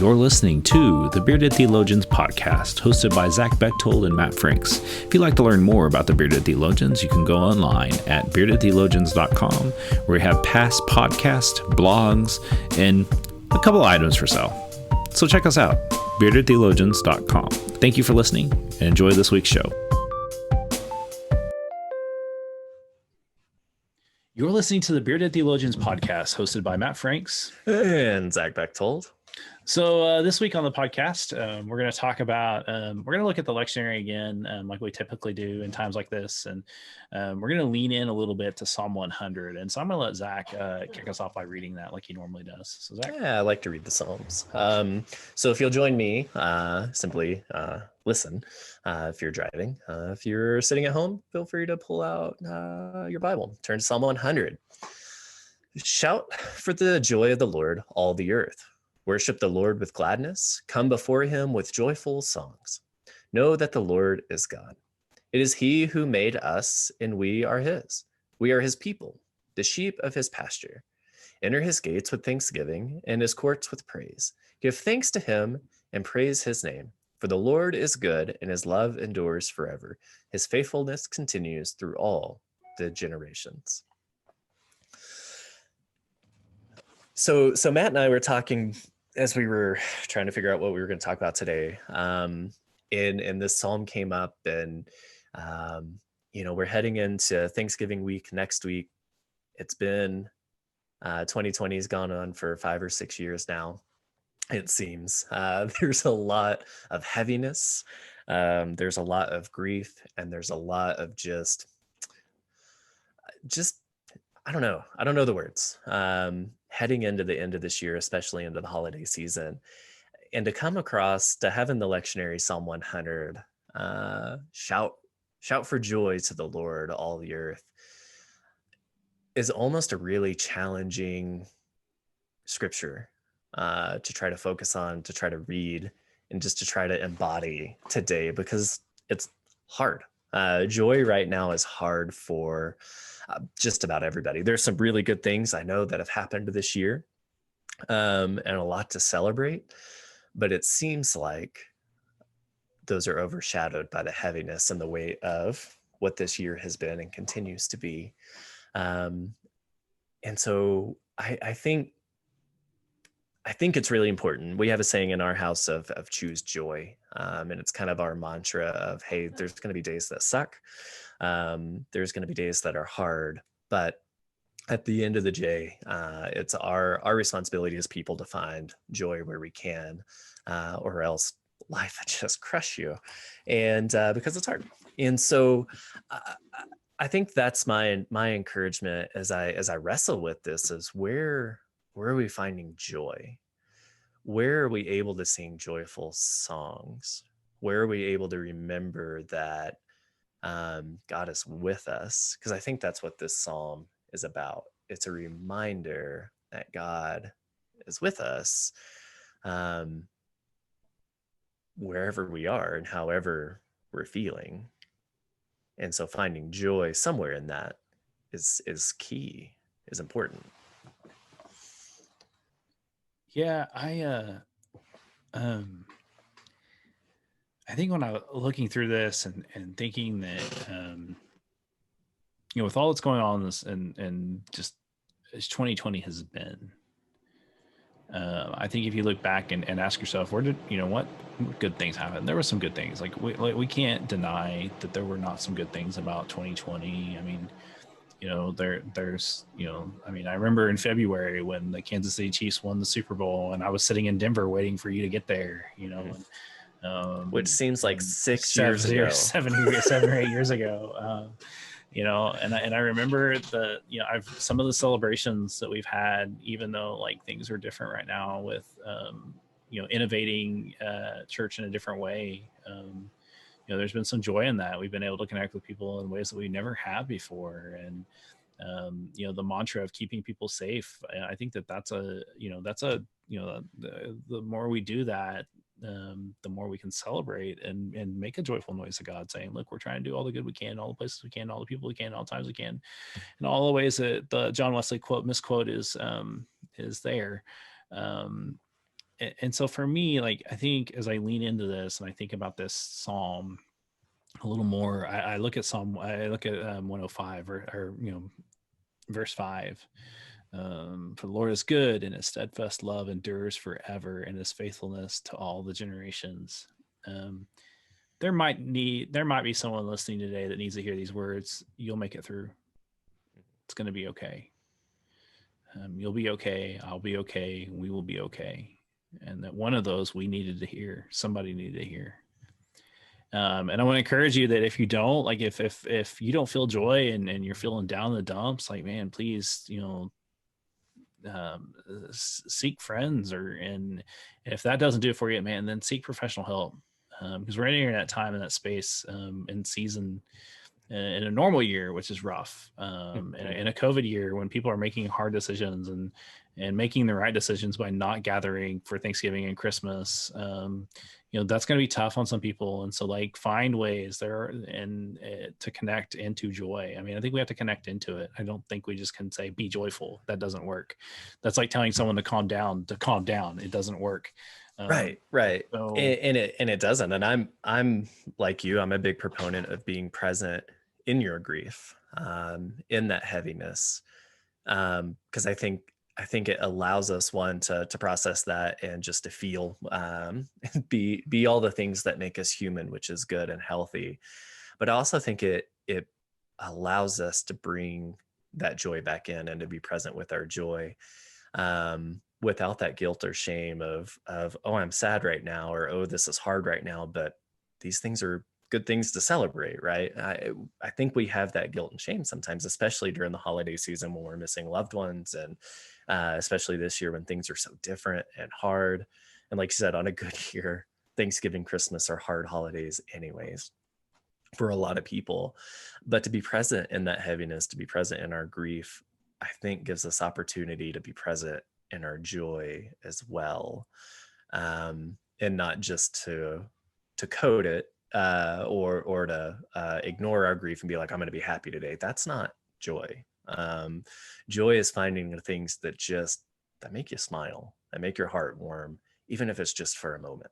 You're listening to the Bearded Theologians podcast, hosted by Zach Bechtold and Matt Franks. If you'd like to learn more about the Bearded Theologians, you can go online at beardedtheologians.com, where we have past podcasts, blogs, and a couple items for sale. So check us out, beardedtheologians.com. Thank you for listening, and enjoy this week's show. You're listening to the Bearded Theologians podcast, hosted by Matt Franks and Zach Bechtold. So this week on the podcast, we're going to talk about, we're going to look at the lectionary again, like we typically do in times like this. And we're going to lean in a little bit to Psalm 100. And so I'm going to let Zach kick us off by reading that like he normally does. So Zach? Yeah, I like to read the Psalms. So if you'll join me, simply listen. If you're driving, if you're sitting at home, feel free to pull out your Bible. Turn to Psalm 100. Shout for the joy of the Lord, all the earth. Worship the Lord with gladness. Come before him with joyful songs. Know that the Lord is God. It is he who made us, and we are his. We are his people, the sheep of his pasture. Enter his gates with thanksgiving and his courts with praise. Give thanks to him and praise his name. For the Lord is good, and his love endures forever. His faithfulness continues through all the generations. So Matt and I were talking as we were trying to figure out what we were going to talk about today. And this psalm came up, and we're heading into Thanksgiving week next week. It's been 2020 has gone on for 5 or 6 years now. It seems there's a lot of heaviness. There's a lot of grief, and there's a lot of just I don't know the words. Heading into the end of this year, especially into the holiday season, and to have in the lectionary Psalm 100, shout for joy to the Lord, all the earth, is almost a really challenging scripture to try to focus on, to try to read, and just to try to embody today, because it's hard. Joy right now is hard for just about everybody. There's some really good things I know that have happened this year, and a lot to celebrate, but it seems like those are overshadowed by the heaviness and the weight of what this year has been and continues to be. And so I think it's really important. We have a saying in our house of choose joy. And it's kind of our mantra of, hey, there's going to be days that suck. There's going to be days that are hard, but at the end of the day, it's our responsibility as people to find joy where we can, or else life will just crush you. And because it's hard. And so I think that's my encouragement as I wrestle with this, is where are we finding joy? Where are we able to sing joyful songs? Where are we able to remember that God is with us? Because I think that's what this psalm is about. It's a reminder that God is with us wherever we are and however we're feeling. And so finding joy somewhere in that is key, is important. Yeah, I think when I was looking through this and thinking that, with all that's going on in this and just as 2020 has been, I think if you look back and ask yourself, what good things happened? There were some good things. Like we can't deny that there were not some good things about 2020. I mean, I remember in February when the Kansas City Chiefs won the Super Bowl, and I was sitting in Denver waiting for you to get there, which seems like 7 or 8 years ago. And I remember some of the celebrations that we've had, even though like things are different right now with, innovating church in a different way. There's been some joy in that. We've been able to connect with people in ways that we never have before. And, the mantra of keeping people safe, I think that's the more we do that, the more we can celebrate and make a joyful noise to God, saying, look, we're trying to do all the good we can, all the places we can, all the people we can, all the times we can, and all the ways that the John Wesley misquote is there. and so for me, like, I think as I lean into this and I think about this Psalm a little more, I look at 105 or verse 5. For the Lord is good, and his steadfast love endures forever, and his faithfulness to all the generations. Um, there might be someone listening today that needs to hear these words. You'll make it through. It's going to be okay. You'll be okay. I'll be okay. We will be okay. And that one of those we needed to hear. Somebody needed to hear. And I want to encourage you that if you don't, like, if you don't feel joy and you're feeling down in the dumps, like, man, please, seek friends, and if that doesn't do it for you, man, then seek professional help. Because we're entering that time in that space, in season, in a normal year, which is rough, in a COVID year when people are making hard decisions and making the right decisions by not gathering for Thanksgiving and Christmas. That's going to be tough on some people. And so, like, find ways there to connect into joy. I mean, I think we have to connect into it. I don't think we just can say, be joyful. That doesn't work. That's like telling someone to calm down. It doesn't work. Right. So, and it doesn't. And I'm like you, I'm a big proponent of being present in your grief, in that heaviness. Because I think it allows us, one, to process that, and just to feel, be all the things that make us human, which is good and healthy. But I also think it allows us to bring that joy back in and to be present with our joy, without that guilt or shame of, oh, I'm sad right now, or, oh, this is hard right now. But these things are good things to celebrate, right? I think we have that guilt and shame sometimes, especially during the holiday season when we're missing loved ones, and especially this year when things are so different and hard. And like you said, on a good year, Thanksgiving, Christmas are hard holidays anyways for a lot of people. But to be present in that heaviness, to be present in our grief, I think gives us opportunity to be present in our joy as well, and not just to code it, or to ignore our grief and be like, I'm going to be happy today. That's not joy. Joy is finding the things that make you smile, that make your heart warm, even if it's just for a moment.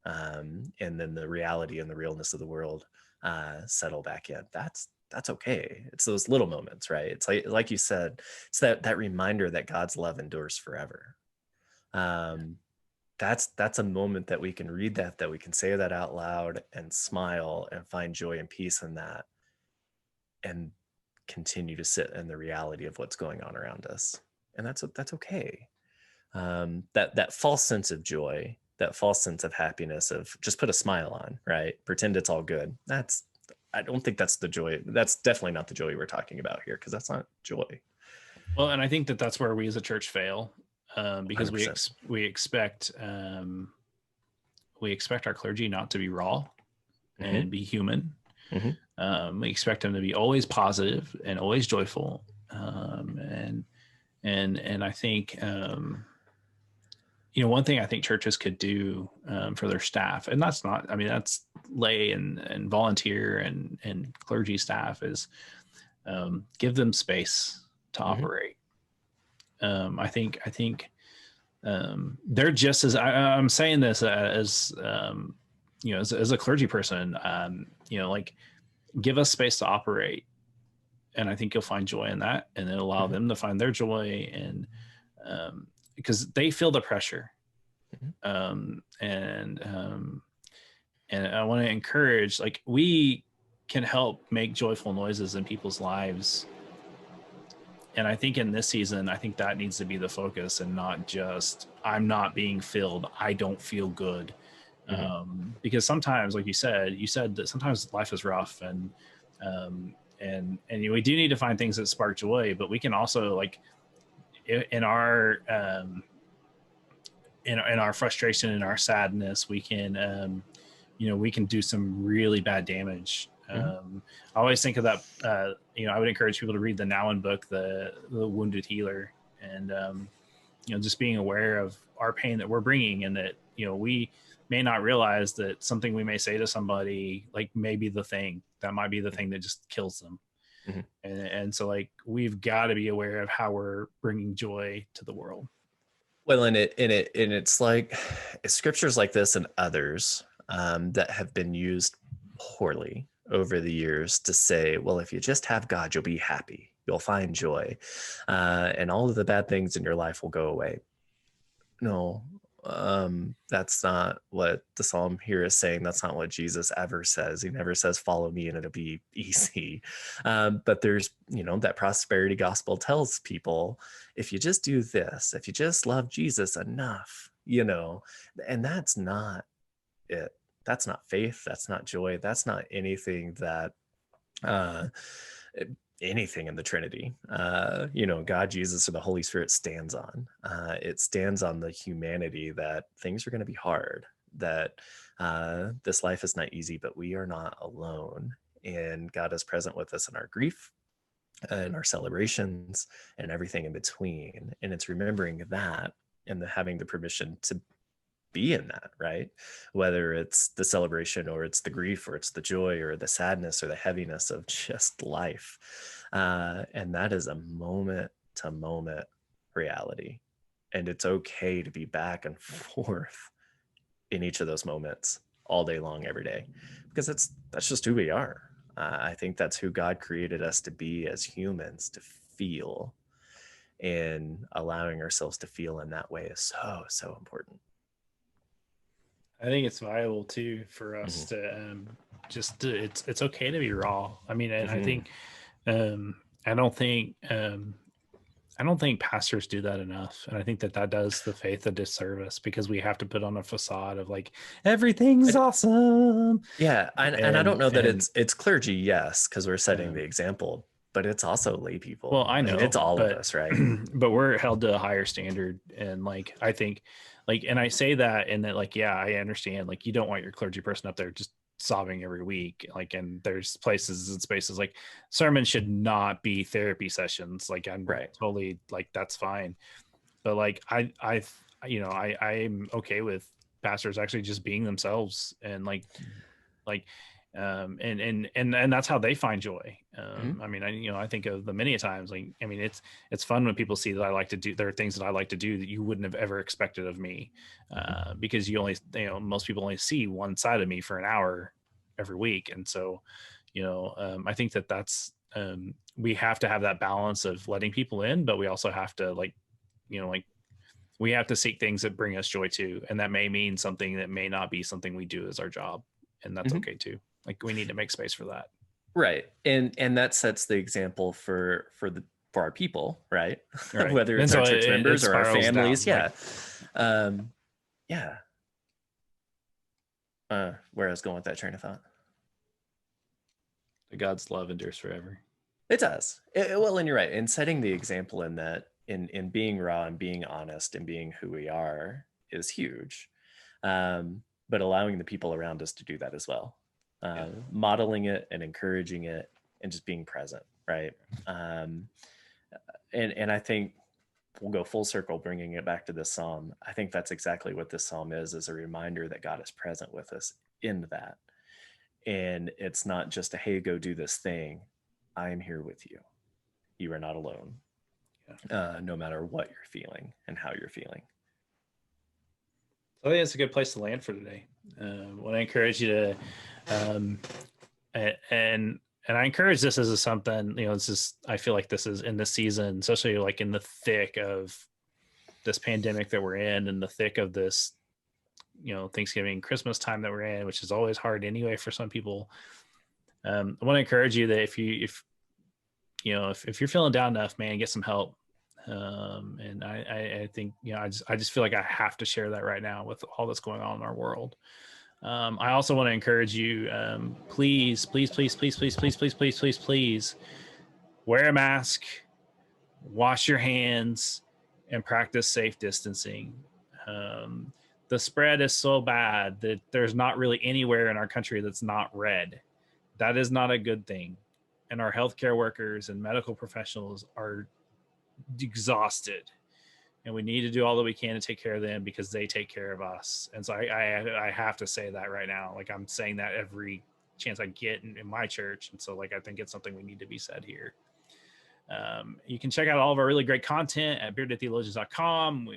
And then the reality and the realness of the world settle back in. That's okay. It's those little moments, right? It's like you said, it's that reminder that God's love endures forever. That's a moment that we can read that we can say that out loud and smile and find joy and peace in that, and continue to sit in the reality of what's going on around us. And that's okay. That false sense of joy, that false sense of happiness, of just put a smile on, right? Pretend it's all good. I don't think that's the joy. That's definitely not the joy we're talking about here, because that's not joy. well, and I think that's where we as a church fail, because 100%. we expect our clergy not to be raw and be human. We expect them to be always positive and always joyful, and I think, one thing I think churches could do, for their staff, and that's lay and volunteer and clergy staff, is give them space to operate. I think they're just as I'm saying this as as a clergy person, like, give us space to operate, and I think you'll find joy in that, and then allow them to find their joy, and because they feel the pressure. And I want to encourage, like, we can help make joyful noises in people's lives. And I think in this season, I think that needs to be the focus, and not just, I'm not being filled, I don't feel good. Because sometimes, like you said that sometimes life is rough, and we do need to find things that spark joy, but we can also, like, in our frustration and our sadness, we can we can do some really bad damage. I always think of that. I would encourage people to read the Nowen book, the Wounded Healer, and just being aware of our pain that we're bringing, and that we may not realize that something we may say to somebody, like, may be the thing that might be the thing that just kills them. And so, like, we've got to be aware of how we're bringing joy to the world. Well, and it's like scriptures like this and others that have been used poorly over the years to say, well, if you just have God, you'll be happy, you'll find joy, and all of the bad things in your life will go away. No, that's not what the psalm here is saying. That's not what Jesus ever says. He never says, follow me and it'll be easy. But there's, that prosperity gospel tells people, if you just do this, if you just love Jesus enough, and that's not it. That's not faith. That's not joy. That's not anything that, uh, anything in the Trinity, God, Jesus, or the Holy Spirit stands on. It stands on the humanity that things are going to be hard, that this life is not easy, but we are not alone. And God is present with us in our grief and our celebrations and everything in between. And it's remembering that and having the permission to be in that, right? Whether it's the celebration or it's the grief or it's the joy or the sadness or the heaviness of just life. And that is a moment to moment reality. And it's okay to be back and forth in each of those moments all day long, every day, because that's just who we are. I think that's who God created us to be as humans, to feel, and allowing ourselves to feel in that way is so, so important. I think it's viable too for us to it's okay to be raw. I mean, and I think I don't think I don't think pastors do that enough, and I think that does the faith a disservice, because we have to put on a facade of like everything's awesome. Yeah, and I don't know that and it's clergy, yes, because we're setting the example, but it's also lay people. well, I know, mean, it's all of but us, right? but we're held to a higher standard, and like I think, like, and I say that, and that, like, yeah, I understand, like, you don't want your clergy person up there just sobbing every week, like, and there's places and spaces like sermons should not be therapy sessions. Like, I'm Right. totally like that's fine, but like I'm okay with pastors actually just being themselves, and like and that's how they find joy. I mean, I think of the many times, like, I mean, it's fun when people see that I like to do, there are things that I like to do that you wouldn't have ever expected of me, because you only, most people only see one side of me for an hour every week. And so, I think that's we have to have that balance of letting people in, but we also have to, like, like, we have to seek things that bring us joy too, and that may mean something that may not be something we do as our job, and that's okay too. Like, we need to make space for that. Right. And that sets the example for our people, right? Right. Whether And it's so our church members it or our spirals families. down. Yeah. Yeah. Where I was going with that train of thought. God's love endures forever. It does. Well, and you're right. And setting the example in that, in being raw and being honest and being who we are is huge. But allowing the people around us to do that as well. Modeling it and encouraging it and just being present, right? And I think we'll go full circle, bringing it back to this psalm. I think that's exactly what this psalm is a reminder that God is present with us in that. And it's not just a, hey, go do this thing. I am here with you. You are not alone, no matter what you're feeling and how you're feeling. So I think it's a good place to land for today. What I encourage you to, and I encourage this as something, this is, I feel like this is in the season, especially like in the thick of this pandemic that we're in, and the thick of this, Thanksgiving, Christmas time that we're in, which is always hard anyway for some people. I want to encourage you that if you're feeling down enough, man, get some help. And I think, I just feel like I have to share that right now with all that's going on in our world. I also want to encourage you, please wear a mask, wash your hands, and practice safe distancing. The spread is so bad that there's not really anywhere in our country that's not red. That is not a good thing. And our healthcare workers and medical professionals are exhausted, and we need to do all that we can to take care of them, because they take care of us. And so I have to say that right now. Like, I'm saying that every chance I get in my church. And so, like, I think it's something we need to be said here. You can check out all of our really great content at beardedtheologians.com.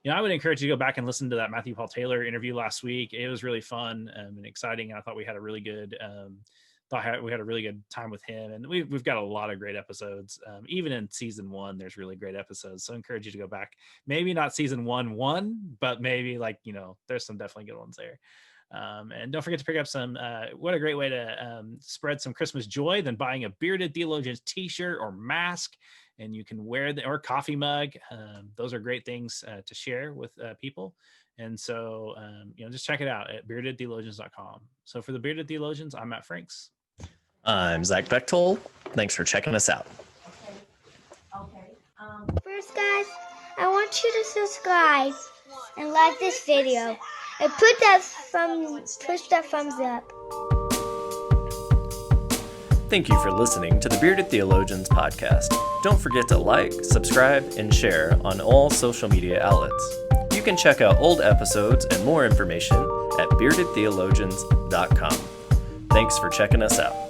I would encourage you to go back and listen to that Matthew Paul Taylor interview last week. It was really fun and exciting. I thought we had a really good time with him, and we've got a lot of great episodes. Even in season 1, there's really great episodes. So I encourage you to go back. Maybe not season 1, but maybe there's some definitely good ones there. And don't forget to pick up some, what a great way to spread some Christmas joy than buying a Bearded Theologians t-shirt or mask, and you can wear or coffee mug. Those are great things to share with people. And so, just check it out at beardedtheologians.com. So for the Bearded Theologians, I'm Matt Franks. I'm Zach Bechtold. Thanks for checking us out. Okay. First, guys, I want you to subscribe and like this video and push that thumbs up. Thank you for listening to the Bearded Theologians podcast. Don't forget to like, subscribe, and share on all social media outlets. You can check out old episodes and more information at beardedtheologians.com. Thanks for checking us out.